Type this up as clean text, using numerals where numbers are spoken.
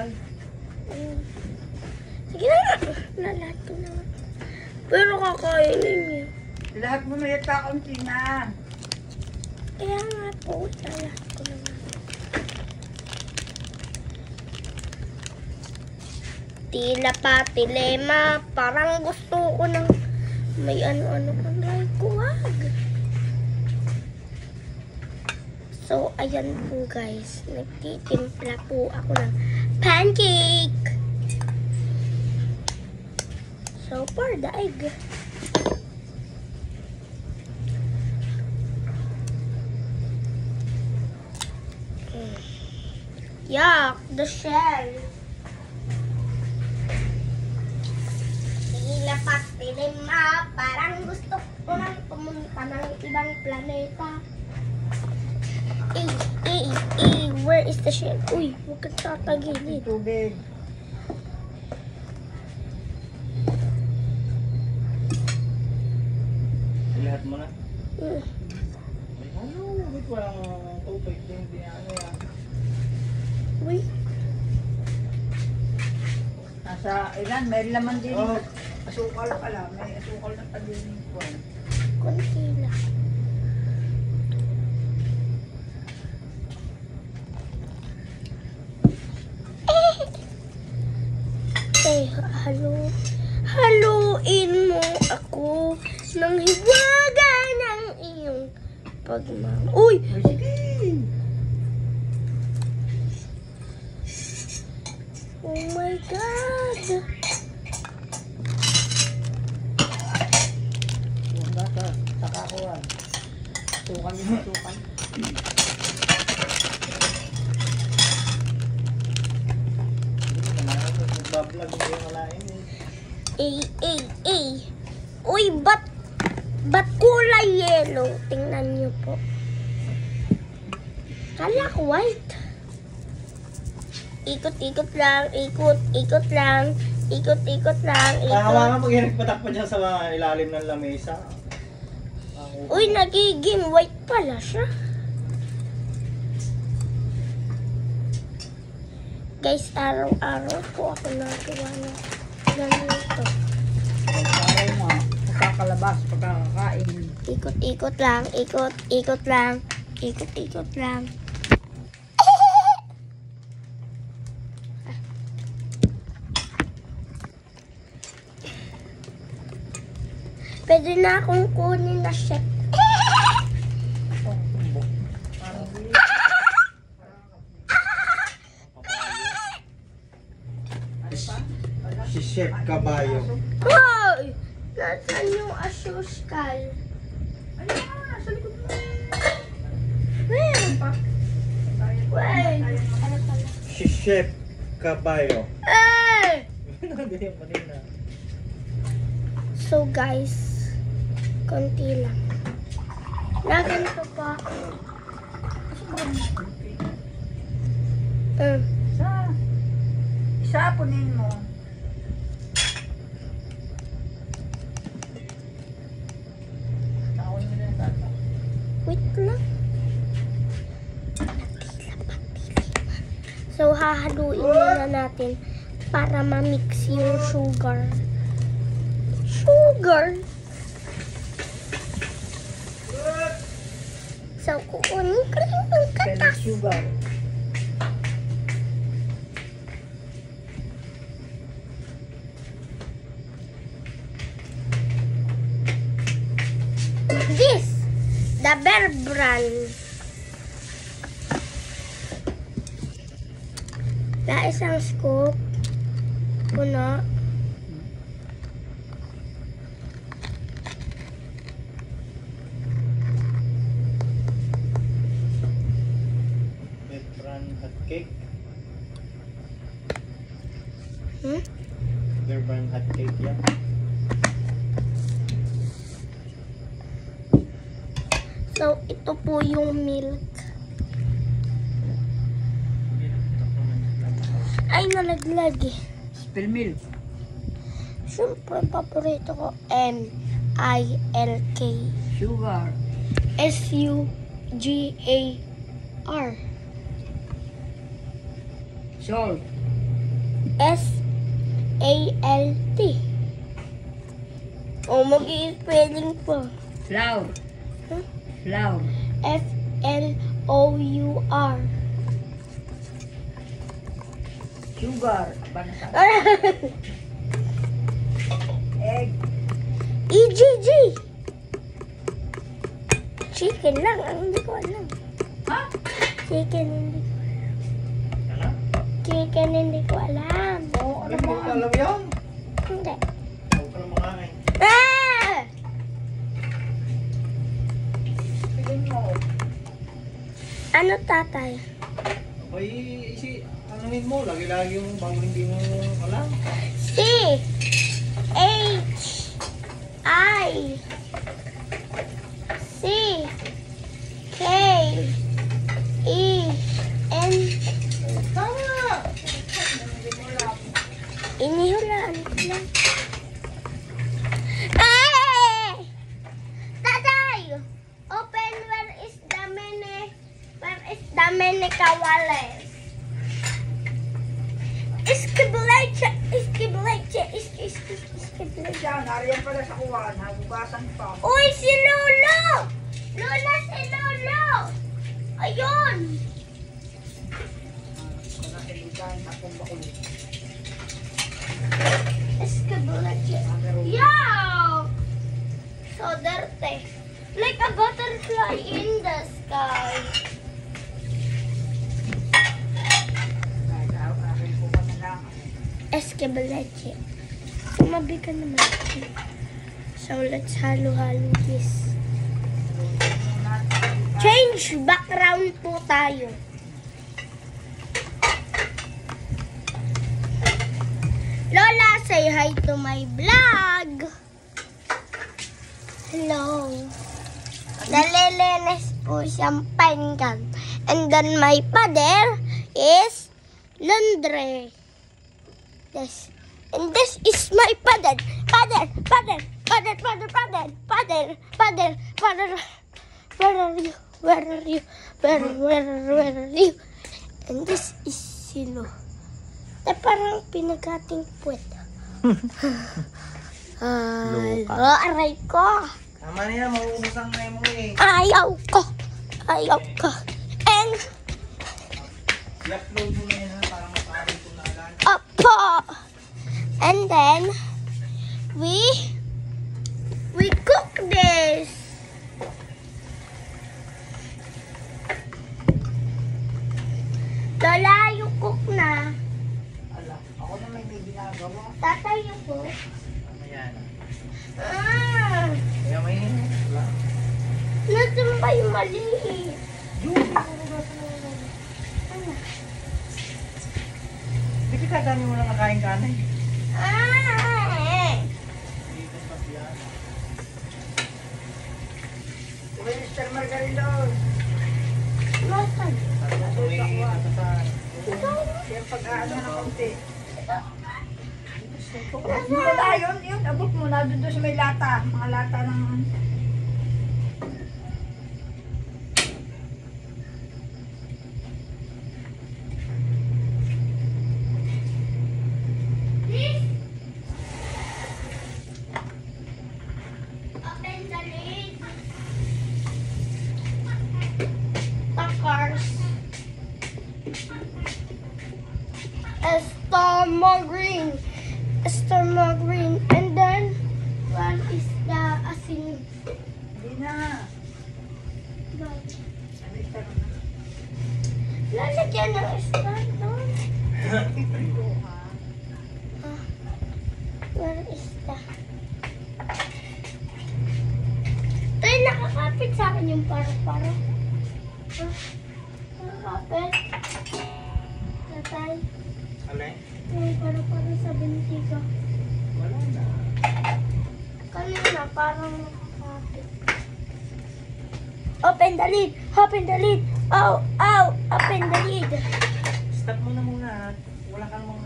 asukal. Sige na nga. Lahat ko na. Pero kakainin niyo. Lahat mo may kaunti na. Kaya nga po, lahat ko na. Tila pati lema. Parang gusto ko ng may ano-ano kung like kuwag. So, ayan po guys. Nagtitimpla po ako ng pancake. So, for the egg. Yuck, the shell. Tila pati lima. Parang gusto ko nang pumunta ng ibang planeta. Where is the shell? Uy, huwag ka tatagilid. Tubig. Lahat mo na? Mm. Ano? Wait, walang tubig. Hindi ano yan. Uy, Nasa ilan, may laman din. Oh. Asukal pala, may asukal na pa din. konti lang. Haluin mo ako nang hiwaga ng iyong pagmamahal. Uy! Sige. Oh my God! Yung bata, saka ko ah. Sukal yung sukal. Nagbablog ko yung malain eh. Uy, ba't kulay yellow? Tingnan niyo po. Kala ko white. Ikot-ikot lang, ikot-ikot lang, ikot-ikot lang, Kahawa nga ikot. pag nagpatakpa dyan sa mga ilalim ng lamesa. Uy, nagiging white pala siya. Guys, araw-araw po ako nagawa ng ganito. Pagkakaroon mo, pagkakalabas, pagkakakain. Ikot-ikot lang, ikot-ikot lang, ikot-ikot lang. Pwede na akong kunin na chef. Si Chef Caballo. Hoy! Nasaan yung asuskal? Ayun na, nasa likod mo. Wait! Wait! Ano pala? Si Chef Caballo. Eh! Hindi yung kanina. So guys, konti lang. Na ganito pa. Isapunin mo. Taon mo na yung tata. Wait lang. So hahaluin muna natin para ma-mix yung sugar. So kukunin ko rin yung Pellet katas. sugar. This, the Bear Brand. Na isang scoop. Puno. Betran hot cake. Betran hot cake yan. So, ito po yung milk. Ay, nalaglag eh. Spill milk. Siyempre, paborito ko. M-I-L-K. Sugar. S-U-G-A-R. Salt. S-A-L-T. O, mag-i-spelling pa. Flour. Huh? Flour. F-L-O-U-R. Sugar. Banasa. Egg. E-G-G. Chicken lang, ang hindi ko alam. Ha? Chicken, hindi ko Ano? Chicken, hindi ko alam. Oo, Ano mo alam yan? Hindi. Huwag ka lang makain. Ah! Tingin mo. Ano, tatay? Abay, anuhin mo, lagi-lagi yung bago hindi mo alam. C H I C K E N. Tama! Hindi mo alam. Inihulaan ko lang. Eh! Tatay! Open where is the mene kawales? Iskibleche! Diyan, nariyan pala sa kuwan. Nagugasan pa. Uy, si Lolo! Lola, si Lolo! Ayun! Kanasilitan, akong bakulit. Iskibleche. Yeah! So dirty. Like a butterfly in the sky. Akin po pa na lang. Escabeleche. Tumabi ka naman. So, let's halo-halo this. Change background po tayo. Lola, say hi to my vlog. Hello. Nalilinis po siyang pinggan. And then my father is laundry. This. And this is my father. Father. Where are you? Where are you? And this is Silo. Parang pinagating puwet. Aray ko. Tama na yan, mauubos ang memory. Ayaw ko. And, I-upload mo na yan ha, para makalit ko na alam. opo. And then, we cook this. Lola, you cook na. Ala, ako na may ginagawa. Tatay, you cook. Tama yan. Ah, Kaya may wala. nasan ba yung mali? Hindi kita dami mo lang nakain kanay. Ah, Dito pa siya. Diba yung Mr. Margarilo? nasan? Tapos uwi dito sa... Kaya pag-aano na konti. Dito tayo, yun, abot mo na doon sa may lata. Mga lata ng... Open the lid. Takars. Estorma green. And then, what is the asin? Hindi na. Baliktad mo na. Lalagyan ng star doon. Ito ha. Where is the... Tay, nakakapit sa akin yung paro-paro. Nakakapit. Tatay, Alay? yung paro-paro sa binti ko. Wala na. Kanina, parang nakakapit. Open the lid! Open the lid! Ow! Ow! Open the lid! Stop mo na muna. Wala kang mga